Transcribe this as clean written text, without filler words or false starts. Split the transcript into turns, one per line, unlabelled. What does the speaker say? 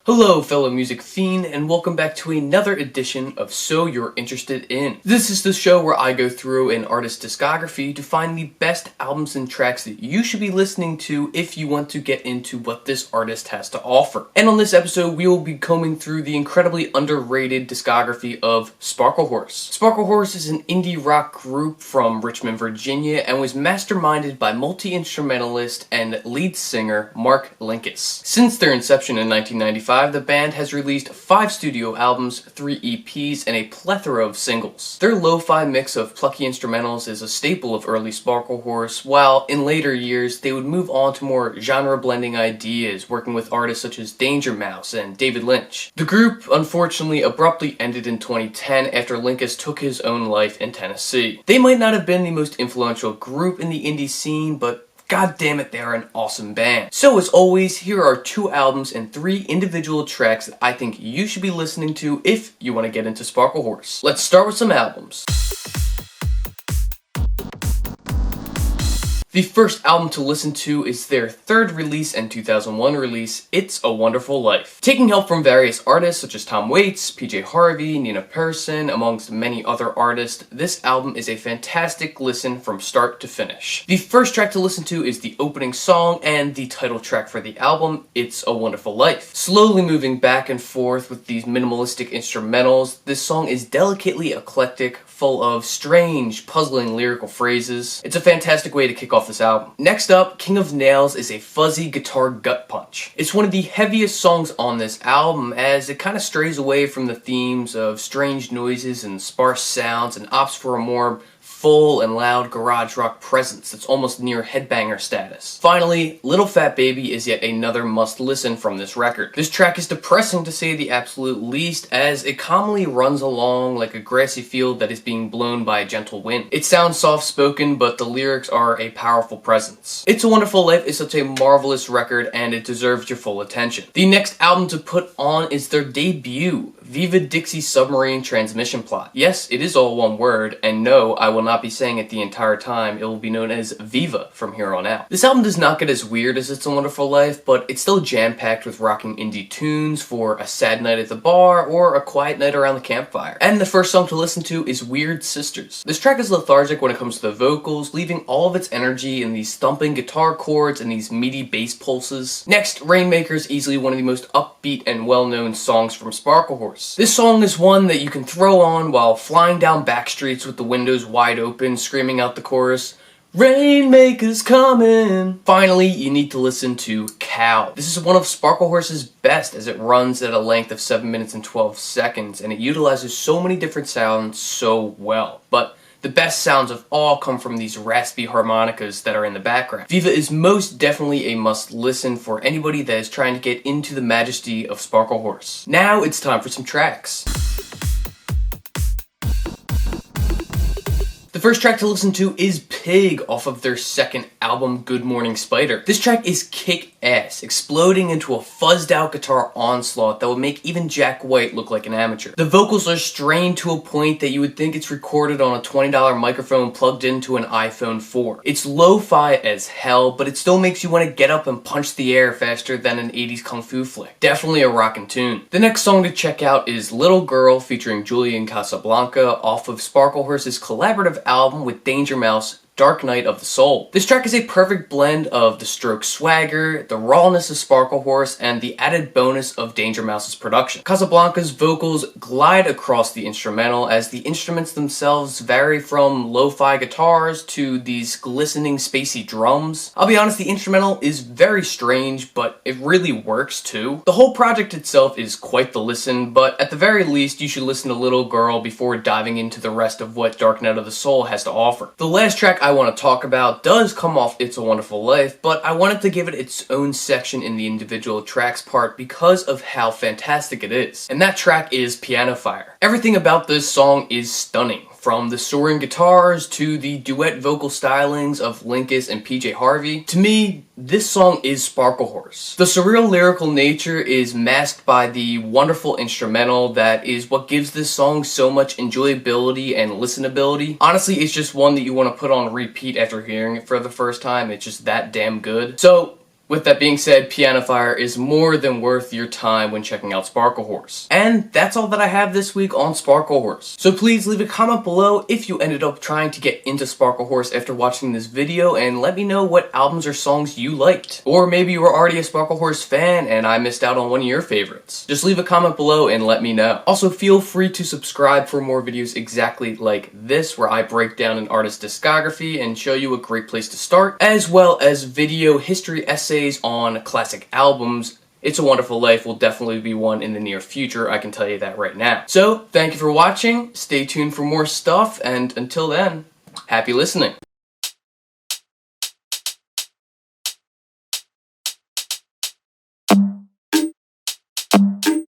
Hello fellow music fiend, and welcome back to another edition of So You're Interested In. This is the show where I go through an artist's discography to find the best albums and tracks that you should be listening to if you want to get into what this artist has to offer. And on this episode, we will be combing through the incredibly underrated discography of Sparklehorse. Sparklehorse is an indie rock group from Richmond, Virginia, and was masterminded by multi-instrumentalist and lead singer Mark Linkous. Since their inception in 1995, the band has released 5 studio albums, 3 EPs, and a plethora of singles. Their lo-fi mix of plucky instrumentals is a staple of early Sparklehorse, while in later years they would move on to more genre-blending ideas, working with artists such as Danger Mouse and David Lynch. The group, unfortunately, abruptly ended in 2010 after Linkous took his own life in Tennessee. They might not have been the most influential group in the indie scene, but God damn it, they are an awesome band. So as always, here are 2 albums and 3 individual tracks that I think you should be listening to if you want to get into Sparklehorse. Let's start with some albums. The first album to listen to is their 3rd release and 2001 release, It's a Wonderful Life. Taking help from various artists such as Tom Waits, PJ Harvey, Nina Persson, amongst many other artists, this album is a fantastic listen from start to finish. The first track to listen to is the opening song and the title track for the album, It's a Wonderful Life. Slowly moving back and forth with these minimalistic instrumentals, this song is delicately eclectic, full of strange, puzzling lyrical phrases. It's a fantastic way to kick off this album. Next up, King of Nails is a fuzzy guitar gut punch. It's one of the heaviest songs on this album as it kind of strays away from the themes of strange noises and sparse sounds and opts for a more full and loud garage rock presence that's almost near headbanger status. Finally, Little Fat Baby is yet another must listen from this record. This track is depressing to say the absolute least, as it calmly runs along like a grassy field that is being blown by a gentle wind. It sounds soft-spoken, but the lyrics are a powerful presence. It's a Wonderful Life is such a marvelous record, and it deserves your full attention. The next album to put on is their debut, Viva Dixie Submarine Transmission Plot. Yes, it is all one word, and no, I will not be saying it the entire time. It will be known as Viva from here on out. This album does not get as weird as It's a Wonderful Life, but it's still jam-packed with rocking indie tunes for a sad night at the bar or a quiet night around the campfire. And the first song to listen to is Weird Sisters. This track is lethargic when it comes to the vocals, leaving all of its energy in these thumping guitar chords and these meaty bass pulses. Next, Rainmaker is easily one of the most upbeat and well-known songs from Sparklehorse. This song is one that you can throw on while flying down back streets with the windows wide open, screaming out the chorus, Rainmaker's coming! Finally, you need to listen to Cow. This is one of Sparklehorse's best as it runs at a length of 7 minutes and 12 seconds, and it utilizes so many different sounds so well. But the best sounds of all come from these raspy harmonicas that are in the background. Viva is most definitely a must-listen for anybody that is trying to get into the majesty of Sparklehorse. Now it's time for some tracks. The first track to listen to is Pig off of their 2nd album, Good Morning Spider. This track is kick-ass, exploding into a fuzzed-out guitar onslaught that would make even Jack White look like an amateur. The vocals are strained to a point that you would think it's recorded on a $20 microphone plugged into an iPhone 4. It's lo-fi as hell, but it still makes you want to get up and punch the air faster than an 80s kung fu flick. Definitely a rockin' tune. The next song to check out is Little Girl featuring Julian Casablanca off of Sparklehorse's collaborative album with Danger Mouse, Dark Night of the Soul. This track is a perfect blend of the Strokes swagger, the rawness of Sparklehorse, and the added bonus of Danger Mouse's production. Casablanca's vocals glide across the instrumental as the instruments themselves vary from lo-fi guitars to these glistening spacey drums. I'll be honest, the instrumental is very strange, but it really works too. The whole project itself is quite the listen, but at the very least you should listen to Little Girl before diving into the rest of what Dark Night of the Soul has to offer. The last track I want to talk about does come off It's a Wonderful Life, but I wanted to give it its own section in the individual tracks part because of how fantastic it is. And that track is Piano Fire. Everything about this song is stunning. From the soaring guitars to the duet vocal stylings of Linkous and PJ Harvey. To me, this song is Sparklehorse. The surreal lyrical nature is masked by the wonderful instrumental that is what gives this song so much enjoyability and listenability. Honestly, it's just one that you want to put on repeat after hearing it for the first time. It's just that damn good. So, With that being said, Piano Fire is more than worth your time when checking out Sparklehorse. And that's all that I have this week on Sparklehorse. So please leave a comment below if you ended up trying to get into Sparklehorse after watching this video, and let me know what albums or songs you liked. Or maybe you were already a Sparklehorse fan and I missed out on one of your favorites. Just leave a comment below and let me know. Also, feel free to subscribe for more videos exactly like this, where I break down an artist's discography and show you a great place to start, as well as video history essays on classic albums. It's a Wonderful Life will definitely be one in the near future, I can tell you that right now. So, thank you for watching, stay tuned for more stuff, and until then, happy listening.